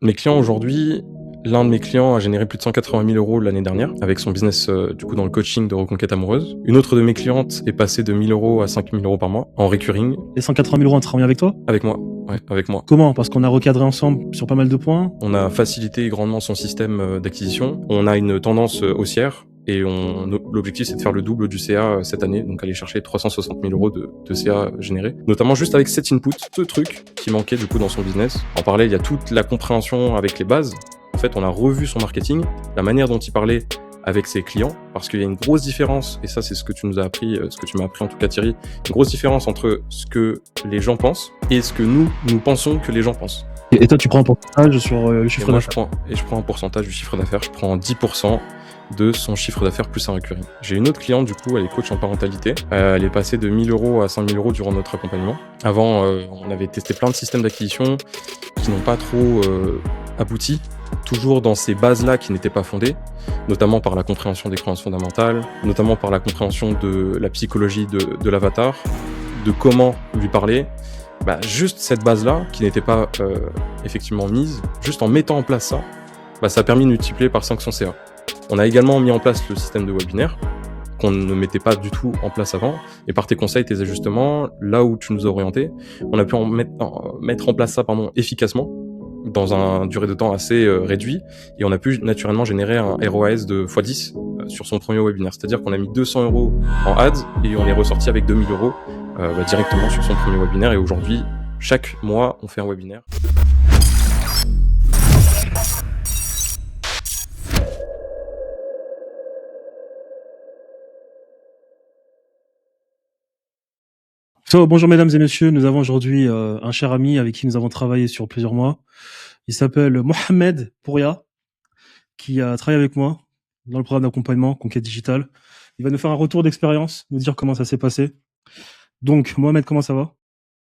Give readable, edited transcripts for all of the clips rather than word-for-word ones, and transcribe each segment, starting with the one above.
Mes clients aujourd'hui, l'un de mes clients a généré plus de 180 000 € l'année dernière avec son business du coup dans le coaching de reconquête amoureuse. Une autre de mes clientes est passée de 1 000 € à 5 000 € par mois en recurring. Les 180 000 € ont travaillé avec toi? Avec moi, ouais, avec moi. Comment? Parce qu'on a recadré ensemble sur pas mal de points. On a facilité grandement son système d'acquisition. On a une tendance haussière et l'objectif c'est de faire le double du CA cette année, donc aller chercher 360 000 € de CA généré. Notamment juste avec cet input, ce truc qui manquait du coup dans son business. En parallèle, il y a toute la compréhension avec les bases. En fait, on a revu son marketing, la manière dont il parlait avec ses clients, parce qu'il y a une grosse différence, et ça c'est ce que tu nous as appris, ce que tu m'as appris en tout cas Thierry, une grosse différence entre ce que les gens pensent et ce que nous pensons que les gens pensent. Et toi, tu prends un pourcentage sur le chiffre d'affaires? Je prends un pourcentage du chiffre d'affaires, je prends 10% de son chiffre d'affaires plus un recurring. J'ai une autre cliente, du coup, elle est coach en parentalité. Elle est passée de 1 000 € à 5 000 € durant notre accompagnement. Avant, on avait testé plein de systèmes d'acquisition qui n'ont pas trop abouti, toujours dans ces bases-là qui n'étaient pas fondées, notamment par la compréhension des croyances fondamentales, notamment par la compréhension de la psychologie de l'avatar, de comment lui parler. Juste cette base-là, qui n'était pas effectivement mise, juste en mettant en place ça, ça a permis de multiplier par 5 son CA. On a également mis en place le système de webinaire, qu'on ne mettait pas du tout en place avant, et par tes conseils, tes ajustements, là où tu nous as orientés, on a pu mettre en place ça efficacement, dans un durée de temps assez réduit, et on a pu naturellement générer un ROAS de x10 sur son premier webinaire. C'est-à-dire qu'on a mis 200 € en ads, et on est ressorti avec 2 000 € directement sur son premier webinaire, et aujourd'hui, chaque mois, on fait un webinaire. Bonjour mesdames et messieurs, nous avons aujourd'hui un cher ami avec qui nous avons travaillé sur plusieurs mois. Il s'appelle Mohamed Pouria, qui a travaillé avec moi dans le programme d'accompagnement Conquête Digitale. Il va nous faire un retour d'expérience, nous dire comment ça s'est passé. Donc, Mohamed, comment ça va?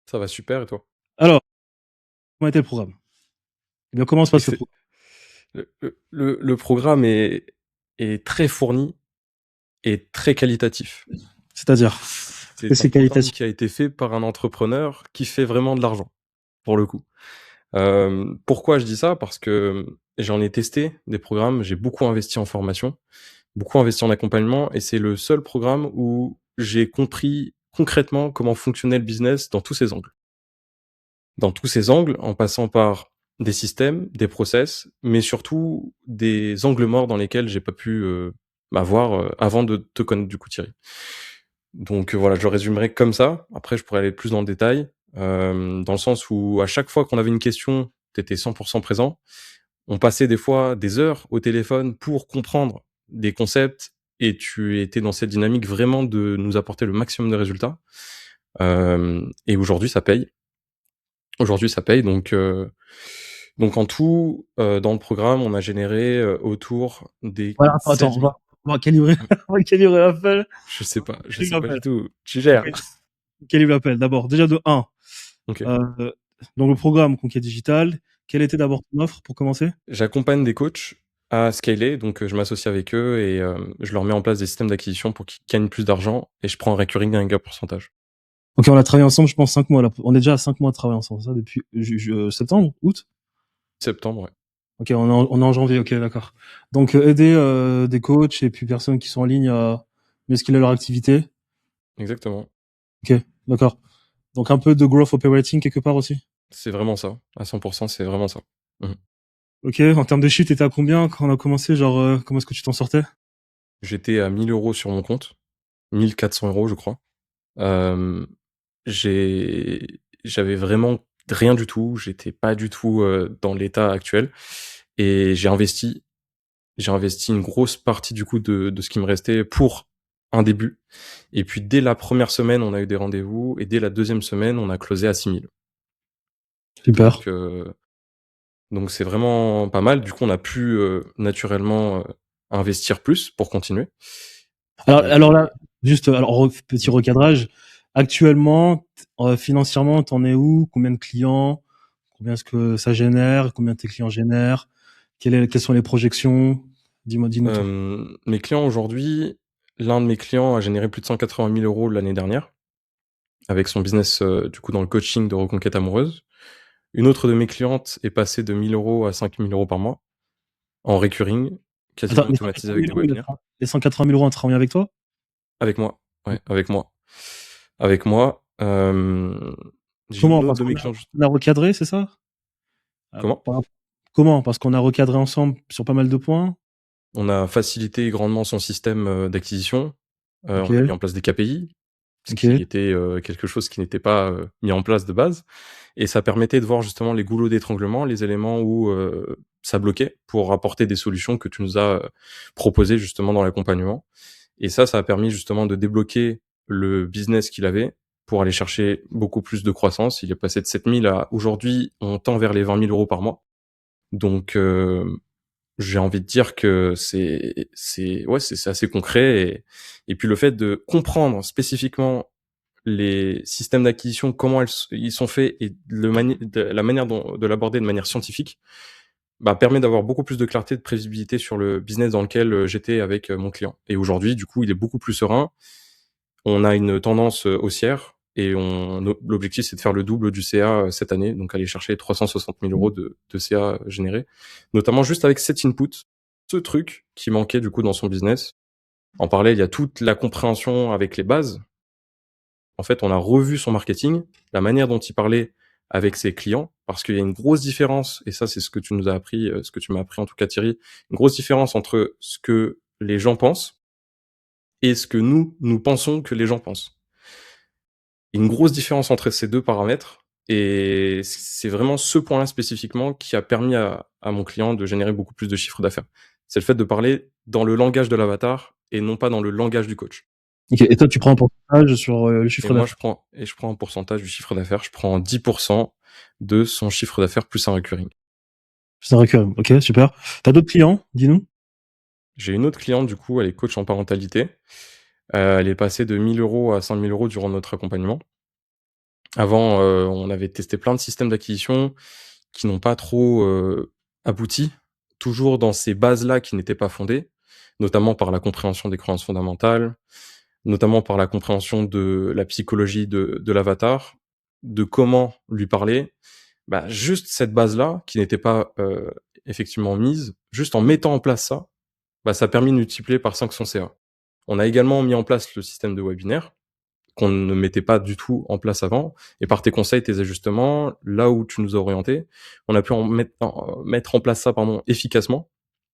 Ça va super, et toi? Alors, comment était le programme? Eh bien, comment se passe le programme? Le programme est très fourni et très qualitatif. C'est-à-dire? C'est un programme qualitatif qui a été fait par un entrepreneur qui fait vraiment de l'argent, pour le coup. Pourquoi je dis ça? Parce que j'en ai testé des programmes, j'ai beaucoup investi en formation, beaucoup investi en accompagnement, et c'est le seul programme où j'ai compris concrètement comment fonctionnait le business dans tous ses angles. Dans tous ses angles, en passant par des systèmes, des process, mais surtout des angles morts dans lesquels j'ai pas pu voir avant de te connaître du coup, Thierry. Donc voilà, je le résumerai comme ça. Après, je pourrais aller plus dans le détail, dans le sens où à chaque fois qu'on avait une question, tu étais 100% présent. On passait des fois des heures au téléphone pour comprendre des concepts, et tu étais dans cette dynamique vraiment de nous apporter le maximum de résultats. Et aujourd'hui, ça paye. Donc en tout, dans le programme, on a généré autour des Voilà, attends, 16 000. on va calibrer, on va calibrer l'appel. Je sais pas L'appel. du tout. Tu gères. Calibrer l'appel. D'abord, déjà de 1. Ok. Dans le programme Conquête Digitale, quelle était d'abord ton offre pour commencer? J'accompagne des coachs à scaler, donc je m'associe avec eux et je leur mets en place des systèmes d'acquisition pour qu'ils gagnent plus d'argent, et je prends un recurring avec un pourcentage. Ok, on a travaillé ensemble, je pense 5 mois là. On est déjà à 5 mois de travail ensemble, ça, depuis septembre, août? Septembre, ouais. Ok, on est en janvier, ok, d'accord. Donc aider des coachs et puis personnes qui sont en ligne à mieux skiller leur activité. Exactement. Ok, d'accord. Donc un peu de growth operating quelque part aussi. C'est vraiment ça. À 100%, c'est vraiment ça. Ok, en termes de chiffre, t'étais à combien quand on a commencé? Genre, comment est-ce que tu t'en sortais? J'étais à 1 000 € sur mon compte, 1 400 € je crois. J'avais vraiment rien du tout, j'étais pas du tout dans l'état actuel, et j'ai investi une grosse partie du coup de ce qui me restait pour un début, et puis dès la première semaine, on a eu des rendez-vous, et dès la deuxième semaine, on a closé à 6 000. Super. Donc c'est vraiment pas mal. Du coup, on a pu naturellement investir plus pour continuer. Alors là, juste, petit recadrage. Actuellement, financièrement, t'en es où? Combien de clients? Combien est-ce que ça génère? Combien tes clients génèrent? Quelles sont les projections? Dis-moi tout. Mes clients aujourd'hui, l'un de mes clients a généré plus de 180 000 € l'année dernière avec son business du coup dans le coaching de reconquête amoureuse. Une autre de mes clientes est passée de 1 000 € à 5 000 € par mois en recurring, quasiment Attends, les automatisé 180 avec 000 des euros, webinaires. les 180 000 euros ont travaillé avec toi? Avec moi, ouais, avec moi. Avec moi, j'ai Comment? une autre Parce de qu'on mes a, clients on a recadré, c'est ça? comment? Par comment? Parce qu'on a recadré ensemble sur pas mal de points? On a facilité grandement son système, d'acquisition, on a mis OK, en place des KPI, ce qui OK. était, quelque chose qui n'était pas, mis en place de base et ça permettait de voir justement les goulots d'étranglement, les éléments où, ça bloquait pour apporter des solutions que tu nous as, proposées justement dans l'accompagnement et ça a permis justement de débloquer le business qu'il avait pour aller chercher beaucoup plus de croissance. Il est passé de 7 000 à aujourd'hui, on tend vers les 20 000 € par mois donc j'ai envie de dire que c'est assez concret et puis le fait de comprendre spécifiquement les systèmes d'acquisition, comment ils sont faits et la manière dont de l'aborder de manière scientifique, bah, permet d'avoir beaucoup plus de clarté, de prévisibilité sur le business dans lequel, j'étais avec, mon client et aujourd'hui, du coup, il est beaucoup plus serein. On a une tendance, haussière et l'objectif, c'est de faire le double du CA, cette année, donc aller chercher 360 000 € de CA générés, notamment juste avec cet input, ce truc qui manquait du coup dans son business. En parallèle, il y a toute la compréhension avec les bases. En fait, on a revu son marketing, la manière dont il parlait avec ses clients, parce qu'il y a une grosse différence, et ça, c'est ce que tu nous as appris, ce que tu m'as appris en tout cas, Thierry, une grosse différence entre ce que les gens pensent et ce que nous pensons que les gens pensent. Une grosse différence entre ces 2 paramètres et c'est vraiment ce point-là spécifiquement qui a permis à mon client de générer beaucoup plus de chiffre d'affaires. C'est le fait de parler dans le langage de l'avatar et non pas dans le langage du coach. OK, et toi, tu prends un pourcentage sur, le Et chiffre moi, d'affaires? je prends un pourcentage du chiffre d'affaires. Je prends 10 de son chiffre d'affaires plus un recurring. C'est récurrent. OK, super. Tu as d'autres clients? Dis-nous. J'ai une autre cliente, du coup, elle est coach en parentalité. Elle est passée de 1 000 € à 5 000 € durant notre accompagnement. Avant, on avait testé plein de systèmes d'acquisition qui n'ont pas trop, abouti, toujours dans ces bases-là qui n'étaient pas fondées, notamment par la compréhension des croyances fondamentales, notamment par la compréhension de la psychologie de l'avatar, de comment lui parler. Bah, juste cette base-là, qui n'était pas, effectivement mise, juste en mettant en place ça, bah, ça a permis de multiplier par 5 son CA. On a également mis en place le système de webinaire, qu'on ne mettait pas du tout en place avant et par tes conseils, tes ajustements, là où tu nous as orientés, on a pu mettre en place ça, pardon, efficacement,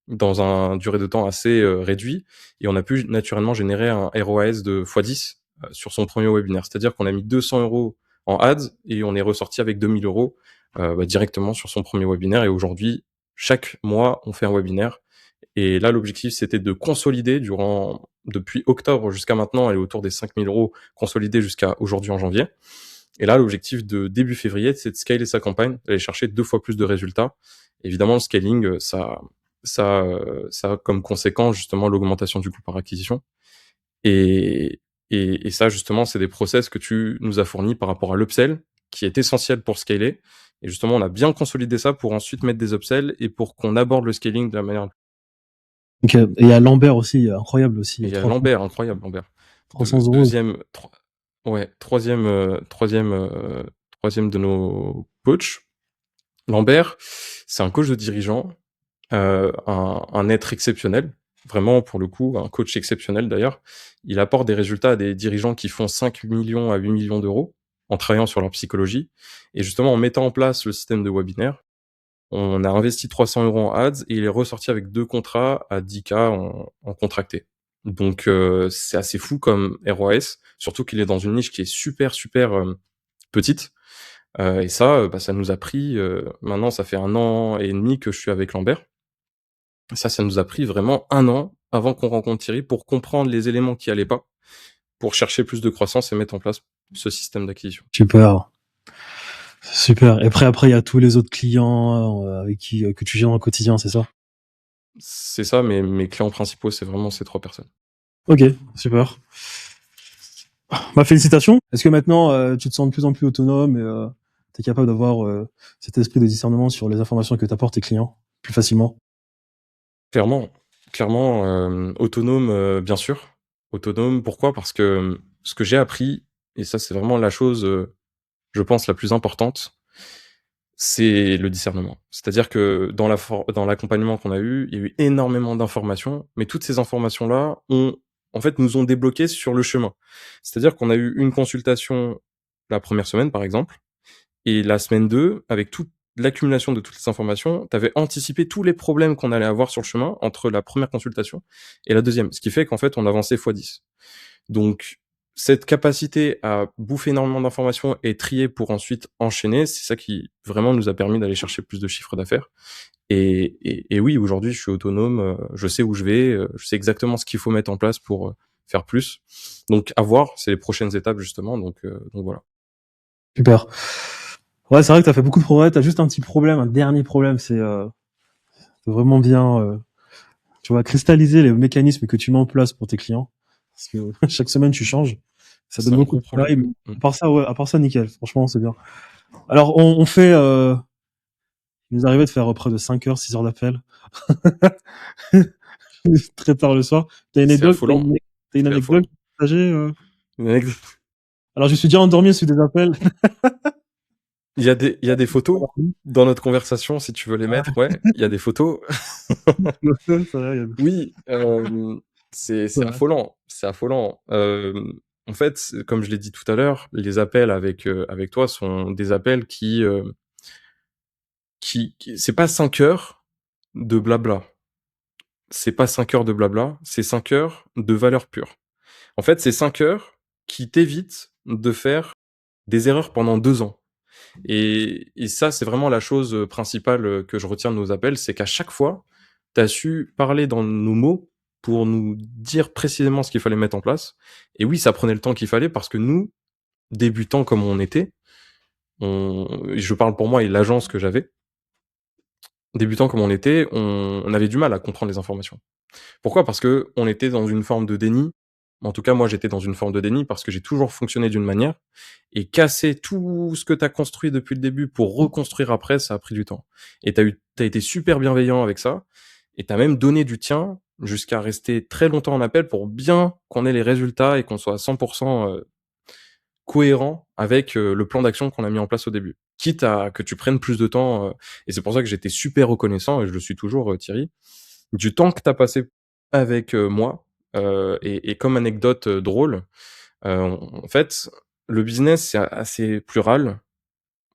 dans un durée de temps assez, réduit et on a pu naturellement générer un ROAS de x10, sur son premier webinaire. C'est-à-dire qu'on a mis 200 € en ads et on est ressorti avec 2 000 €, bah, directement sur son premier webinaire et aujourd'hui, chaque mois, on fait un webinaire et là, l'objectif, c'était de consolider depuis octobre jusqu'à maintenant, elle est autour des 5 000 € consolidés jusqu'à aujourd'hui en janvier. Et là, l'objectif de début février, c'est de scaler sa campagne, d'aller chercher 2 fois plus de résultats. Évidemment, le scaling, ça a comme conséquence justement l'augmentation du coût par acquisition. Et, et ça, justement, c'est des process que tu nous as fournis par rapport à l'upsell, qui est essentiel pour scaler. Et justement, on a bien consolidé ça pour ensuite mettre des upsells et pour qu'on aborde le scaling de la manière. OK, et il y a Lambert aussi, incroyable aussi, Et il y a 300 Lambert, incroyable Lambert. 300 €. 2e, ouais, 3e de nos coachs. Lambert, c'est un coach de dirigeant, un être exceptionnel, vraiment pour le coup, un coach exceptionnel d'ailleurs. Il apporte des résultats à des dirigeants qui font 5 millions à 8 millions d'euros en travaillant sur leur psychologie et justement en mettant en place le système de webinaire. On a investi 300 € en ads et il est ressorti avec 2 contrats à 10 K en contracté. Donc c'est assez fou comme ROAS, surtout qu'il est dans une niche qui est super, super, petite, et ça, bah, ça nous a pris, maintenant ça fait 1 an et demi que je suis avec Lambert. Ça nous a pris vraiment 1 an avant qu'on rencontre Thierry pour comprendre les éléments qui allaient pas, pour chercher plus de croissance et mettre en place ce système d'acquisition. Super. Super. Et après, il y a tous les autres clients, avec qui, que tu gères au quotidien, c'est ça? C'est ça, mes clients principaux, c'est vraiment ces 3 personnes. OK, super. Bah, félicitations. Est-ce que maintenant, tu te sens de plus en plus autonome et tu es capable d'avoir, cet esprit de discernement sur les informations que t'apportent tes clients plus facilement? Clairement, clairement, autonome, bien sûr. Autonome, pourquoi? Parce que, ce que j'ai appris et ça, c'est vraiment la chose, je pense la plus importante, C'est le discernement. C'est-à-dire que dans l'accompagnement qu'on a eu, il y a eu énormément d'informations, mais toutes ces informations-là en fait, nous ont débloqués sur le chemin. C'est-à-dire qu'on a eu une consultation la première semaine, par exemple, et la semaine 2, avec toute l'accumulation de toutes les informations, tu avais anticipé tous les problèmes qu'on allait avoir sur le chemin entre la première consultation et la deuxième. Ce qui fait qu'en fait, on avançait x10. Donc, cette capacité à bouffer énormément d'informations et trier pour ensuite enchaîner, c'est ça qui vraiment nous a permis d'aller chercher plus de chiffres d'affaires. Et oui, aujourd'hui, je suis autonome, je sais où je vais, je sais exactement ce qu'il faut mettre en place pour faire plus. Donc, à voir, c'est les prochaines étapes justement. Donc voilà. Super. Ouais, c'est vrai que t'as fait beaucoup de progrès. T'as juste un petit problème, un dernier problème, c'est vraiment bien, tu vois, cristalliser les mécanismes que tu mets en place pour tes clients. Parce que chaque semaine, tu changes. Ça donne C'est un beaucoup gros de travail. problème. Mais à part ça, nickel. Franchement, c'est bien. Alors, on fait, il nous arrivait de faire près de 5 heures, 6 heures d'appel. Très tard le soir. T'as une C'est anecdote, affolant. t'as une C'est affolant. anecdote à partager, Une anecdote. Alors, je suis déjà endormi sur des appels. Il y a des photos dans notre conversation, si tu veux les mettre. Ouais, il y a des photos. C'est vrai, Oui, c'est c'est vrai. affolant. C'est affolant. En fait, comme je l'ai dit tout à l'heure, les appels avec toi sont des appels c'est pas 5 heures de blabla. C'est pas 5 heures de blabla, c'est 5 heures de valeur pure. En fait, c'est 5 heures qui t'évitent de faire des erreurs pendant 2 ans. Et ça, c'est vraiment la chose principale que je retiens de nos appels, c'est qu'à chaque fois, tu as su parler dans nos mots pour nous dire précisément ce qu'il fallait mettre en place. Et oui, ça prenait le temps qu'il fallait parce que nous, débutants comme on était, je parle pour moi et l'agence que j'avais, débutants comme on était, on avait du mal à comprendre les informations. Pourquoi? Parce que on était dans une forme de déni. En tout cas, moi, j'étais dans une forme de déni parce que j'ai toujours fonctionné d'une manière et casser tout ce que tu as construit depuis le début pour reconstruire après, ça a pris du temps. Et t'as été super bienveillant avec ça et t'as même donné du tien jusqu'à rester très longtemps en appel pour bien qu'on ait les résultats et qu'on soit à 100% cohérent avec le plan d'action qu'on a mis en place au début. Quitte à que tu prennes plus de temps, et c'est pour ça que j'étais super reconnaissant et je le suis toujours, Thierry, du temps que tu as passé avec moi. Et comme anecdote drôle, en fait, le business, c'est assez plural.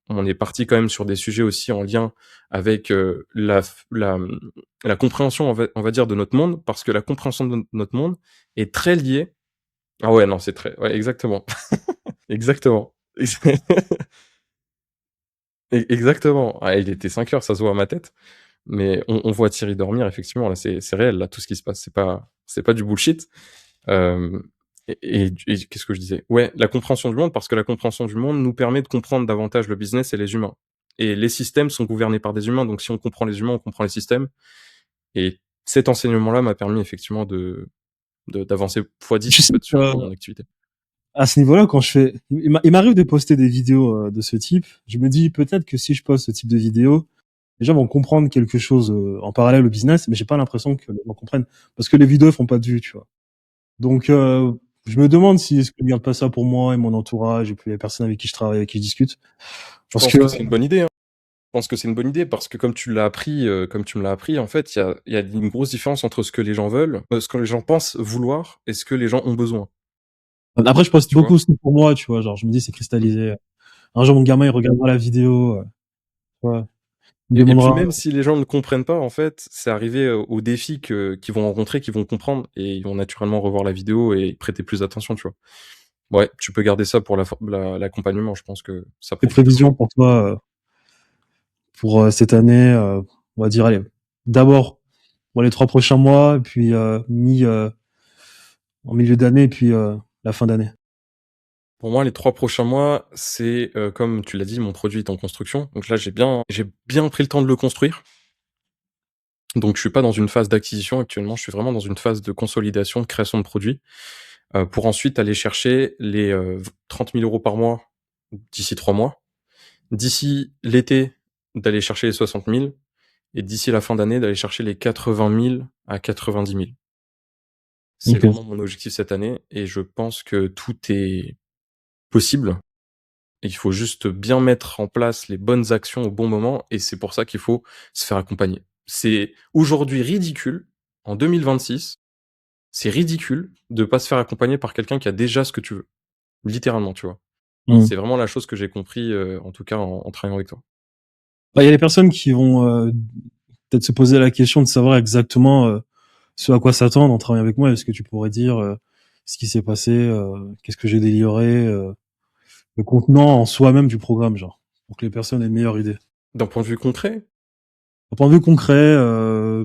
On est parti quand même sur des sujets aussi en lien avec la compréhension, on va dire, de notre monde, parce que la compréhension de notre monde est très liée. Ah ouais, non, c'est très... Ouais, exactement. Exactement. Exactement. Ah, il était 5 heures, ça se voit à ma tête. Mais on voit Thierry dormir, effectivement, là, c'est réel, là, tout ce qui se passe. C'est pas du bullshit. Euh, et qu'est-ce que je disais? Ouais, la compréhension du monde, parce que la compréhension du monde nous permet de comprendre davantage le business et les humains. Et les systèmes sont gouvernés par des humains, donc si on comprend les humains, on comprend les systèmes. Et cet enseignement-là m'a permis effectivement d'avancer x10 Tu en sais fait que, sur mon activité. à ce niveau-là, quand il m'arrive de poster des vidéos de ce type, je me dis peut-être que si je poste ce type de vidéo, les gens vont comprendre quelque chose en parallèle au business, mais j'ai pas l'impression que les gens comprennent parce que les vidéos font pas de vues, tu vois. Donc, je me demande si est-ce que je garde pas ça pour moi et mon entourage et puis les personnes avec qui je travaille, avec qui je discute. Je Parce pense que, que c'est une bonne idée, hein. Je pense que c'est une bonne idée parce que comme tu l'as appris, comme tu me l'as appris, en fait, il y a une grosse différence entre ce que les gens veulent, ce que les gens pensent vouloir et ce que les gens ont besoin. après, je poste Tu beaucoup vois? aussi pour moi, tu vois. Genre, je me dis, c'est cristallisé. Un jour, mon gamin, il regardera la vidéo, tu vois, il me Et puis demandera. même si les gens ne comprennent pas, en fait, c'est arrivé aux défis qu'ils vont rencontrer, qu'ils vont comprendre et ils vont naturellement revoir la vidéo et prêter plus attention, tu vois. Ouais, tu peux garder ça pour l'accompagnement, je pense que ça Tes profite. prévisions pour toi, pour cette année, on va dire, allez, d'abord pour les 3 prochains mois, et puis en milieu d'année, et puis la fin d'année. Pour moi, les 3 prochains mois, c'est, comme tu l'as dit, mon produit est en construction. Donc là, j'ai bien pris le temps de le construire. Donc je suis pas dans une phase d'acquisition actuellement, je suis vraiment dans une phase de consolidation, de création de produits, pour ensuite aller chercher les 30 000 euros par mois d'ici 3 mois. D'ici l'été, d'aller chercher les 60 000 et d'ici la fin d'année, d'aller chercher les 80 000 à 90 000. C'est Ok. vraiment mon objectif cette année et je pense que tout est possible Et il faut juste bien mettre en place les bonnes actions au bon moment, et c'est pour ça qu'il faut se faire accompagner. C'est aujourd'hui ridicule, en 2026, c'est ridicule de pas se faire accompagner par quelqu'un qui a déjà ce que tu veux. Littéralement, tu vois? Mmh. C'est vraiment la chose que j'ai compris, en tout cas en travaillant avec toi. Bah, il y a des personnes qui vont peut-être se poser la question de savoir exactement ce à quoi s'attendre en travaillant avec moi. Est-ce que tu pourrais dire ce qui s'est passé, qu'est-ce que j'ai délivré, le contenant en soi-même du programme, genre, pour que les personnes aient une meilleure idée. D'un point de vue concret, D'un point de vue concret,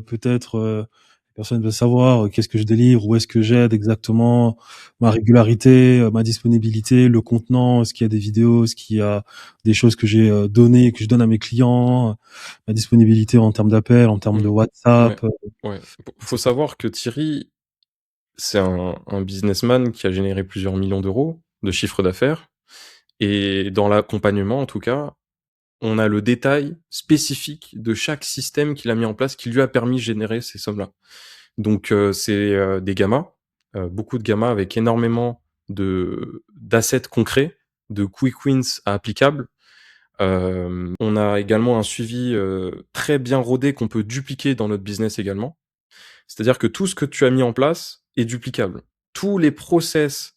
peut-être les personnes veulent savoir qu'est-ce que je délivre, où est-ce que j'aide exactement, ma régularité, ma disponibilité, le contenant, est-ce qu'il y a des vidéos, est-ce qu'il y a des choses que j'ai données, que je donne à mes clients, ma disponibilité en termes d'appels, en termes de mmh, ouais, WhatsApp, ouais. Faut etc. savoir que Thierry, c'est un businessman qui a généré plusieurs millions d'euros de chiffre d'affaires, et dans l'accompagnement, en tout cas, on a le détail spécifique de chaque système qu'il a mis en place, qui lui a permis de générer ces sommes-là. Donc c'est, des gammas, beaucoup de gammas avec énormément d'assets concrets, de quick wins applicables. On a également un suivi, très bien rodé qu'on peut dupliquer dans notre business également. C'est-à-dire que tout ce que tu as mis en place est duplicable. Tous les process,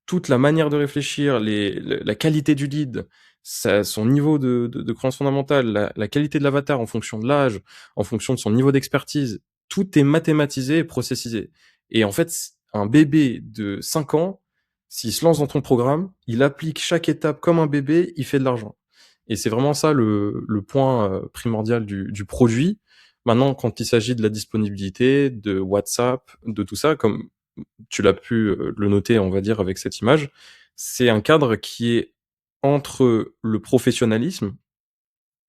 toute la manière de réfléchir, la qualité du lead, son niveau de croyance fondamentale, la qualité de l'avatar en fonction de l'âge, en fonction de son niveau d'expertise, tout est mathématisé et processisé. Et en fait, un bébé de 5 ans, s'il se lance dans ton programme, il applique chaque étape comme un bébé, il fait de l'argent. Et c'est vraiment ça le point primordial du produit. Maintenant, quand il s'agit de la disponibilité, de WhatsApp, de tout ça, comme tu l'as pu le noter, on va dire, avec cette image, c'est un cadre qui est entre le professionnalisme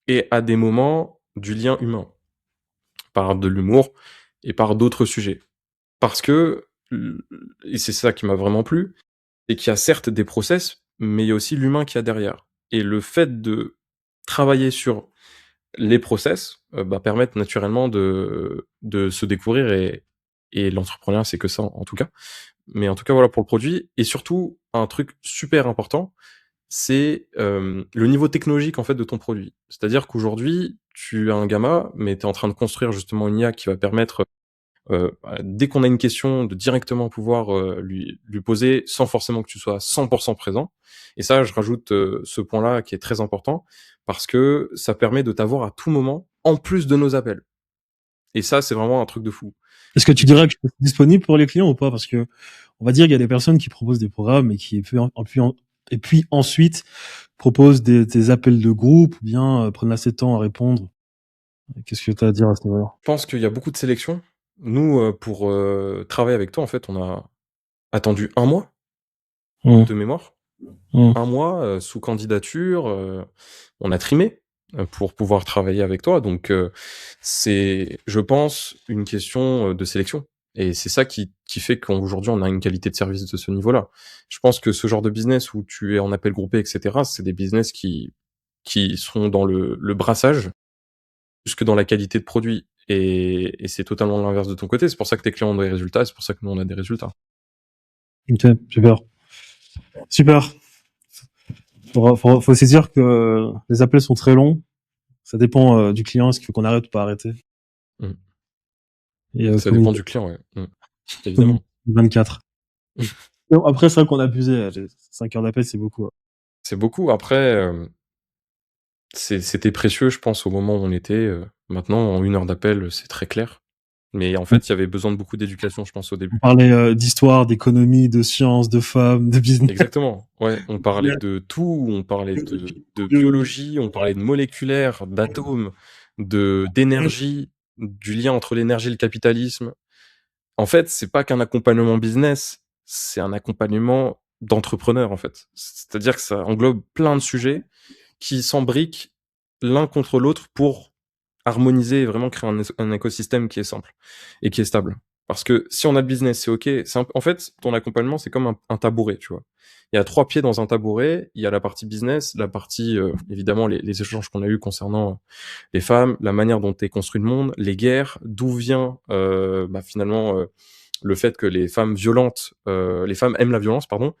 et à des moments du lien humain, par de l'humour et par d'autres sujets. Parce que, et c'est ça qui m'a vraiment plu, c'est qu'il y a certes des process, mais il y a aussi l'humain qu'il y a derrière. Et le fait de travailler sur les process, bah, permettent naturellement de se découvrir, et l'entrepreneuriat, c'est que ça, en tout cas. Mais en tout cas, voilà pour le produit, et surtout un truc super important, c'est, le niveau technologique, en fait, de ton produit. C'est-à-dire qu'aujourd'hui, tu as un gamma, mais tu es en train de construire justement une IA qui va permettre, bah, dès qu'on a une question, de directement pouvoir, lui poser sans forcément que tu sois à 100 présent. Et ça, je rajoute, ce point-là qui est très important, parce que ça permet de t'avoir à tout moment, en plus de nos appels. Et ça, c'est vraiment un truc de fou. Est-ce que tu dirais que c'est disponible pour les clients ou pas? Parce que on va dire qu'il y a des personnes qui proposent des programmes et et puis ensuite proposent des appels de groupe ou bien prennent assez de temps à répondre. Qu'est-ce que tu as à dire à ce niveau-là? Je pense qu'il y a beaucoup de sélection. Nous, pour, travailler avec toi, en fait, on a attendu 1 mois, Mmh, de mémoire. mmh. 1 mois, sous candidature, on a trimé, pour pouvoir travailler avec toi. Donc c'est, je pense, une question, de sélection, et c'est ça qui fait qu'aujourd'hui on a une qualité de service de ce niveau-là. Je pense que ce genre de business où tu es en appel groupé et cetera, c'est des business qui sont dans le brassage plus que dans la qualité de produit, et c'est totalement l'inverse de ton côté. C'est pour ça que tes clients ont des résultats, c'est pour ça que nous on a des résultats. Ok, super. Super. Faut aussi dire que les appels sont très longs. Ça dépend du client, est-ce qu'il faut qu'on arrête ou pas arrêter. Mmh. Et Ça comme il dépend dit, du client, ouais. Mmh. comme Évidemment. 24. Non, après, c'est vrai qu'on a abusé. 5 heures d'appel, c'est beaucoup. C'est beaucoup. Après, c'était précieux, je pense, au moment où on était. Maintenant, en 1 heure d'appel, c'est très clair. Mais en fait, il y avait besoin de beaucoup d'éducation, je pense, au On début. parlait d'histoire, d'économie, de sciences, de femmes, de business, Exactement. Ouais, on parlait de de tout. On parlait de biologie. biologie, on parlait de moléculaire, d'atomes, d'énergie, du lien entre l'énergie et le capitalisme. En fait, c'est pas qu'un accompagnement business, c'est un accompagnement d'entrepreneur, en fait. C'est-à-dire que ça englobe plein de sujets qui s'embriquent l'un contre l'autre pour harmoniser et vraiment créer un écosystème qui est simple et qui est stable. Parce que si on a le business, c'est ok. En fait, ton accompagnement, c'est comme un tabouret, tu vois. Il y a 3 pieds dans un tabouret. Il y a la partie business, la partie, évidemment, les échanges qu'on a eus concernant les femmes, la manière dont est construit le monde, les guerres, d'où vient bah, finalement le fait que les femmes violentes, les femmes aiment la violence, pardon,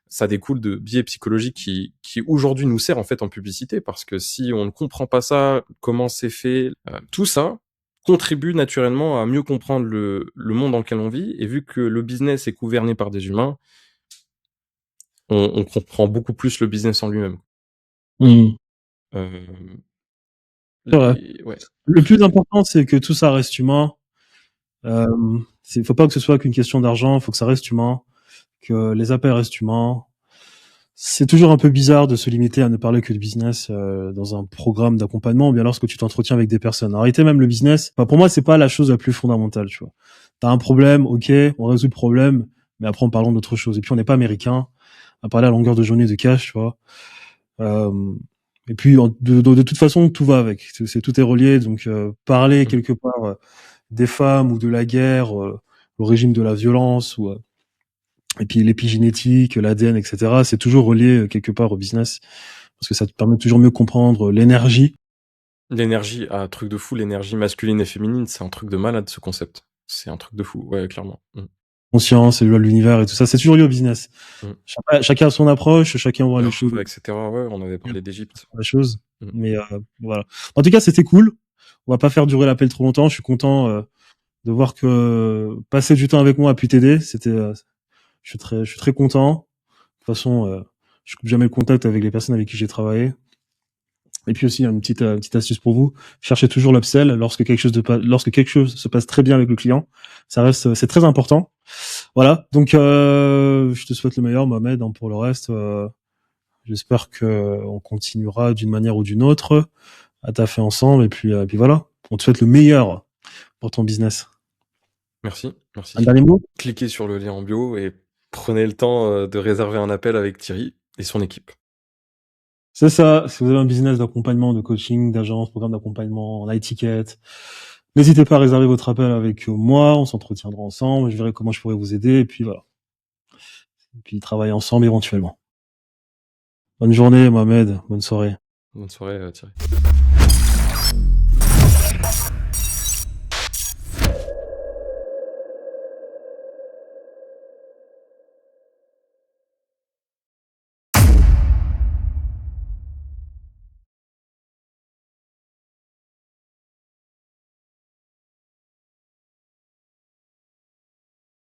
Ça découle de biais psychologiques qui aujourd'hui nous sert en fait en publicité, parce que si on ne comprend pas ça, comment c'est fait, tout ça contribue naturellement à mieux comprendre le monde dans lequel on vit. Et vu que le business est gouverné par des humains, on comprend beaucoup plus le business en lui-même. Mmh. Euh, C'est vrai. ouais. Le plus important, c'est que tout ça reste humain. Faut pas que ce soit qu'une question d'argent, faut que ça reste humain, que les appels restent humains. C'est toujours un peu bizarre de se limiter à ne parler que de business dans un programme d'accompagnement, ou bien lorsque tu t'entretiens avec des personnes. En réalité, même le business, pour moi, c'est pas la chose la plus fondamentale, tu vois. T'as un problème, ok, on résout le problème, mais après, en parlant d'autre chose. Et puis, on n'est pas américain à parler à longueur de journée de cash, tu vois. Et puis, de toute façon, tout va avec. Tout est relié, donc parler quelque part des femmes ou de la guerre, le régime de la violence ou et puis l'épigénétique, l'ADN, etc. C'est toujours relié quelque part au business parce que ça te permet de toujours mieux comprendre l'énergie. L'énergie, un truc de fou, l'énergie masculine et féminine, c'est un truc de malade ce concept. C'est un truc de fou, ouais, clairement. Conscience, et l'univers et tout ça, c'est toujours lié au business. Chacun a son approche, chacun voit les choses, etc. Ouais, on avait parlé d'Égypte. La chose, mais voilà. En tout cas, c'était cool. On va pas faire durer l'appel trop longtemps. Je suis content de voir que passer du temps avec moi a pu t'aider. Je suis très content. De toute façon, je coupe jamais le contact avec les personnes avec qui j'ai travaillé. Et puis aussi, une petite astuce pour vous. Cherchez toujours l'upsell lorsque quelque chose se passe très bien avec le client. C'est très important. Voilà. Donc, je te souhaite le meilleur, Mohamed, hein, pour le reste. J'espère que on continuera d'une manière ou d'une autre à taffer ensemble. Et puis voilà. On te souhaite le meilleur pour ton business. Merci. Un dernier mot? Cliquez sur le lien en bio et prenez le temps de réserver un appel avec Thierry et son équipe. C'est ça. Si vous avez un business d'accompagnement, de coaching, d'agence, programme d'accompagnement, en étiquette, n'hésitez pas à réserver votre appel avec moi. On s'entretiendra ensemble. Je verrai comment je pourrais vous aider. Et puis voilà. Et puis travailler ensemble éventuellement. Bonne journée, Mohamed. Bonne soirée. Bonne soirée, Thierry.